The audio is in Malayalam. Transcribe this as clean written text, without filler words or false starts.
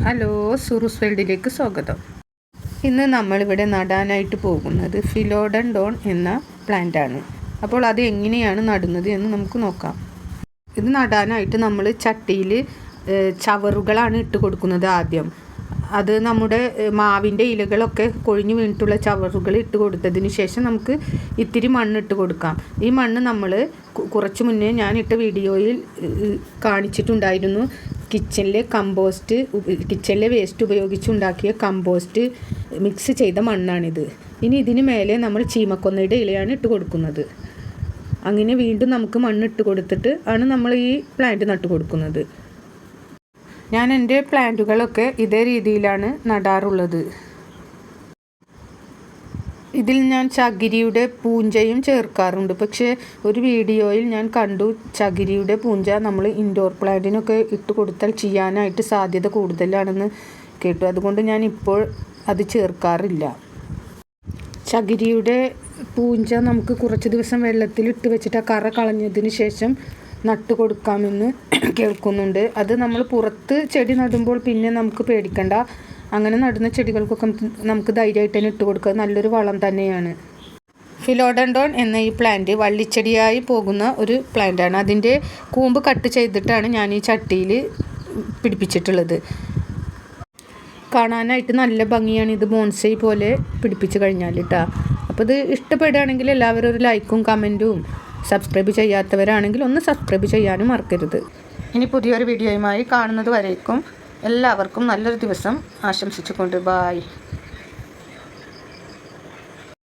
ഹലോ, സുറുസ് വേൾഡിലേക്ക് സ്വാഗതം. ഇന്ന് നമ്മളിവിടെ നടാനായിട്ട് പോകുന്നത് ഫിലോഡൻഡോൺ എന്ന പ്ലാന്റ് ആണ്. അപ്പോൾ അത് എങ്ങനെയാണ് നടുന്നത് എന്ന് നമുക്ക് നോക്കാം. ഇത് നടാനായിട്ട് നമ്മൾ ചട്ടിയിൽ ചവറുകളാണ് ഇട്ട് കൊടുക്കുന്നത് ആദ്യം. അത് നമ്മുടെ മാവിൻ്റെ ഇലകളൊക്കെ കൊഴിഞ്ഞു വീണിട്ടുള്ള ചവറുകൾ ഇട്ട് കൊടുത്തതിന് ശേഷം നമുക്ക് ഇത്തിരി മണ്ണിട്ട് കൊടുക്കാം. ഈ മണ്ണ് നമ്മൾ കുറച്ച് മുന്നേ ഞാനിട്ട വീഡിയോയിൽ കാണിച്ചിട്ടുണ്ടായിരുന്നു. കിച്ചണിലെ വേസ്റ്റ് ഉപയോഗിച്ചുണ്ടാക്കിയ കമ്പോസ്റ്റ് മിക്സ് ചെയ്ത മണ്ണാണിത്. ഇനി ഇതിന് മേലെ നമ്മൾ ചീമക്കൊന്നയുടെ ഇലയാണ് ഇട്ട് കൊടുക്കുന്നത്. അങ്ങനെ വീണ്ടും നമുക്ക് മണ്ണിട്ട് കൊടുത്തിട്ട് ആണ് നമ്മൾ ഈ പ്ലാന്റ് നട്ടു കൊടുക്കുന്നത്. ഞാൻ എൻ്റെ പ്ലാന്റുകളൊക്കെ ഇതേ രീതിയിലാണ് നടാറുള്ളത്. ഇതിൽ ഞാൻ ചകിരിയുടെ പൂഞ്ചയും ചേർക്കാറുണ്ട്. പക്ഷേ ഒരു വീഡിയോയിൽ ഞാൻ കണ്ടു ചകിരിയുടെ പൂഞ്ച നമ്മൾ ഇൻഡോർ പ്ലാന്റിനൊക്കെ ഇട്ട് കൊടുത്താൽ ചെയ്യാനായിട്ട് സാധ്യത കൂടുതലാണെന്ന് കേട്ടു. അതുകൊണ്ട് ഞാൻ ഇപ്പോൾ അത് ചേർക്കാറില്ല. ചകിരിയുടെ പൂഞ്ച നമുക്ക് കുറച്ച് ദിവസം വെള്ളത്തിൽ ഇട്ട് വെച്ചിട്ട് ആ കറ കളഞ്ഞതിന് ശേഷം നട്ടു കൊടുക്കാമെന്ന് കേൾക്കുന്നുണ്ട്. അത് നമ്മൾ പുറത്ത് ചെടി നടുമ്പോൾ പിന്നെ നമുക്ക് പേടിക്കണ്ട. അങ്ങനെ നടുന്ന ചെടികൾക്കൊക്കെ നമുക്ക് ധൈര്യമായിട്ട് തന്നെ ഇട്ട് കൊടുക്കുക. നല്ലൊരു വളം തന്നെയാണ്. ഫിലോഡൻഡോൺ എന്ന ഈ പ്ലാന്റ് വള്ളിച്ചെടിയായി പോകുന്ന ഒരു പ്ലാന്റാണ്. അതിൻ്റെ കൂമ്പ് കട്ട് ചെയ്തിട്ടാണ് ഞാൻ ഈ ചട്ടിയിൽ പിടിപ്പിച്ചിട്ടുള്ളത്. കാണാനായിട്ട് നല്ല ഭംഗിയാണ്. ഇത് ബോൺസൈ പോലെ പിടിപ്പിച്ച് കഴിഞ്ഞാൽ കേട്ടോ. അപ്പോൾ ഇത് ഇഷ്ടപ്പെടുകയാണെങ്കിൽ എല്ലാവരും ഒരു ലൈക്കും കമൻറ്റും, സബ്സ്ക്രൈബ് ചെയ്യാത്തവരാണെങ്കിൽ ഒന്ന് സബ്സ്ക്രൈബ് ചെയ്യാനും മറക്കരുത്. ഇനി പുതിയൊരു വീഡിയോയുമായി കാണുന്നത് വരേക്കും എല്ലാവർക്കും നല്ലൊരു ദിവസം ആശംസിച്ചുകൊണ്ട് ബായ്.